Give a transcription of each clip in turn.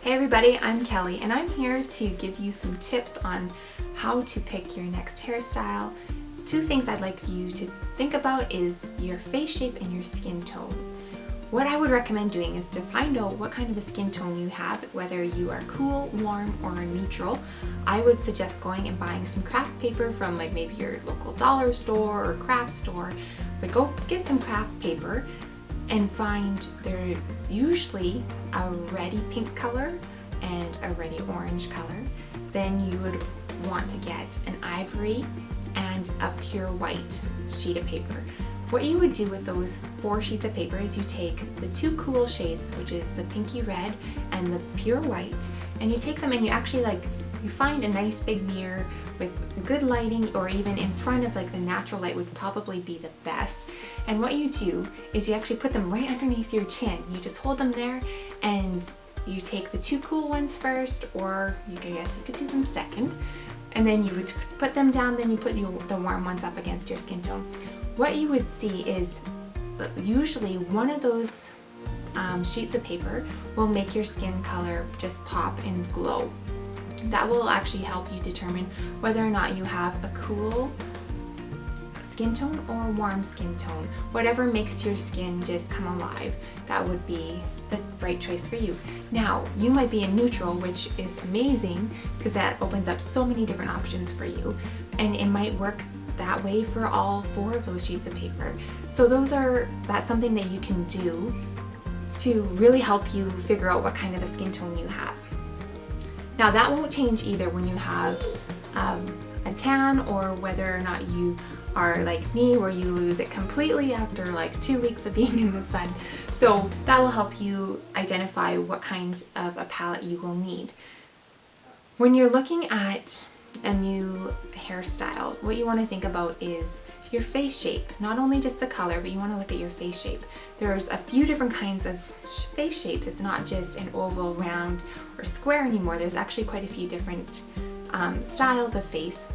Hey everybody, I'm Kelly and I'm here to give you some tips on how to pick your next hairstyle. Two things I'd like you to think about is your face shape and your skin tone. What I would recommend doing is to find out what kind of a skin tone you have, whether you are cool, warm, or neutral. I would suggest going and buying some craft paper from like maybe your local dollar store or craft store, but go get some craft paper and find there's usually a reddy pink color and a reddy orange color. Then you would want to get an ivory and a pure white sheet of paper. What you would do with those 4 sheets of paper is you take the 2 cool shades, which is the pinky red and the pure white, and you take them and you find a nice big mirror with good lighting, or even in front of the natural light would probably be the best. And what you do is you actually put them right underneath your chin. You just hold them there and you take the 2 cool ones first, or you could do them second, and then you would put them down, then you put the warm ones up against your skin tone. What you would see is usually one of those sheets of paper will make your skin color just pop and glow. That will actually help you determine whether or not you have a cool skin tone or a warm skin tone. Whatever makes your skin just come alive, that would be the right choice for you. Now, you might be in neutral, which is amazing because that opens up so many different options for you, and it might work that way for all 4 of those sheets of paper. So that's something that you can do to really help you figure out what kind of a skin tone you have. Now that won't change either when you have a tan, or whether or not you are like me where you lose it completely after 2 weeks of being in the sun. So that will help you identify what kind of a palette you will need. When you're looking at a new hairstyle, what you want to think about is your face shape. Not only just the color, but you want to look at your face shape. There's a few different kinds of face shapes. It's not just an oval, round, or square anymore. There's actually quite a few different styles of face.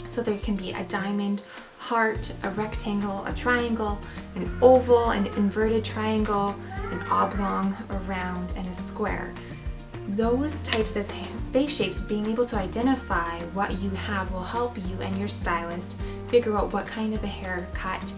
So there can be a diamond, heart, a rectangle, a triangle, an oval, an inverted triangle, an oblong, a round, and a square. Those types of face shapes, being able to identify what you have, will help you and your stylist figure out what kind of a haircut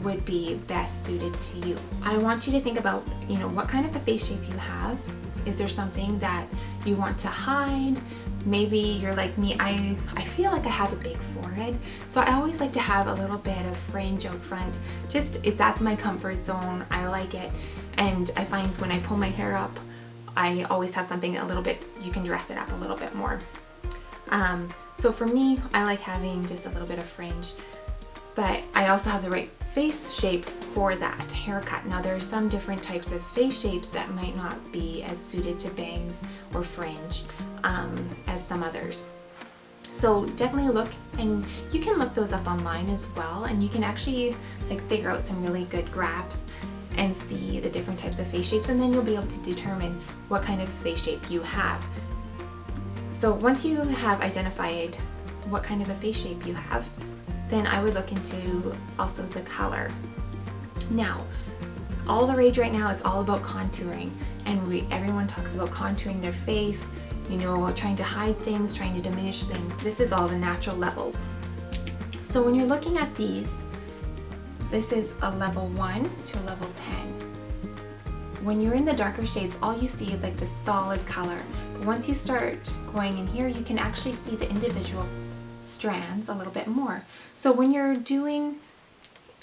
would be best suited to you. I want you to think about, what kind of a face shape you have. Is there something that you want to hide? Maybe you're like me, I feel like I have a big forehead, so I always like to have a little bit of fringe out front. That's my comfort zone. I like it, and I find when I pull my hair up, I always have something a little bit, you can dress it up a little bit more. So for me, I like having just a little bit of fringe, but I also have the right face shape for that haircut. Now there are some different types of face shapes that might not be as suited to bangs or fringe as some others. So definitely look, and you can look those up online as well, and you can actually figure out some really good graphs and see the different types of face shapes, and then you'll be able to determine what kind of face shape you have. So once you have identified what kind of a face shape you have, then I would look into also the color. Now, all the rage right now, it's all about contouring, and everyone talks about contouring their face, trying to hide things, trying to diminish things. This is all the natural levels. So when you're looking at these, this is a level 1 to a level 10. When you're in the darker shades, all you see is the solid color. But once you start going in here, you can actually see the individual strands a little bit more. So when you're doing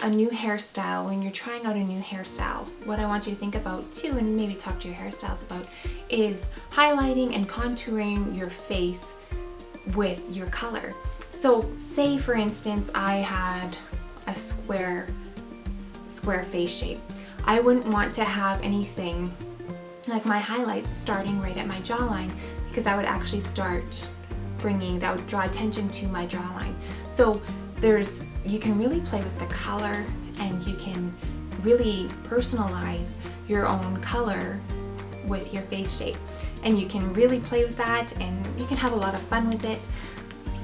a new hairstyle, when you're trying out a new hairstyle, what I want you to think about too, and maybe talk to your hairstyles about, is highlighting and contouring your face with your color. So say for instance I had a square face shape. I wouldn't want to have anything like my highlights starting right at my jawline, because that would actually that would draw attention to my jawline. So you can really play with the color, and you can really personalize your own color with your face shape, and you can really play with that, and you can have a lot of fun with it.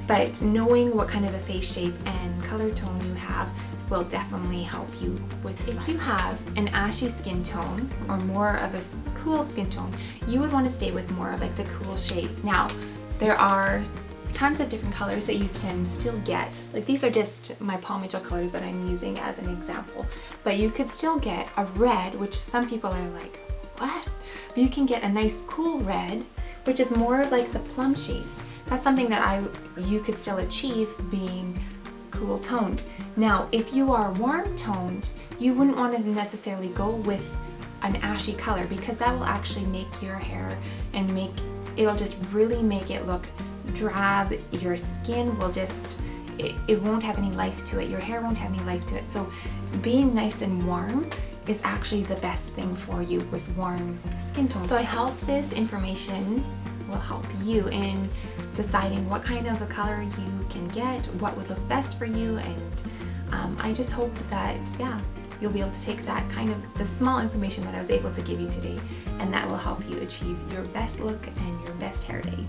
But knowing what kind of a face shape and color tone you have will definitely help you with this. If you have an ashy skin tone or more of a cool skin tone, you would want to stay with more of like the cool shades. Now, there are tons of different colors that you can still get. Like these are just my Palmagel colors that I'm using as an example. But you could still get a red, which some people are like, what? But you can get a nice cool red, which is more like the plum shades. That's something that you could still achieve being cool toned. Now, if you are warm toned, you wouldn't want to necessarily go with an ashy color because that will actually make your hair and it'll just really make it look drab. Your skin will just, it won't have any life to it. Your hair won't have any life to it. So being nice and warm is actually the best thing for you with warm skin tones. So I hope this information will help you in deciding what kind of a color you can get, what would look best for you, and I just hope that, yeah, you'll be able to take that kind of the small information that I was able to give you today, and that will help you achieve your best look and your best hair day.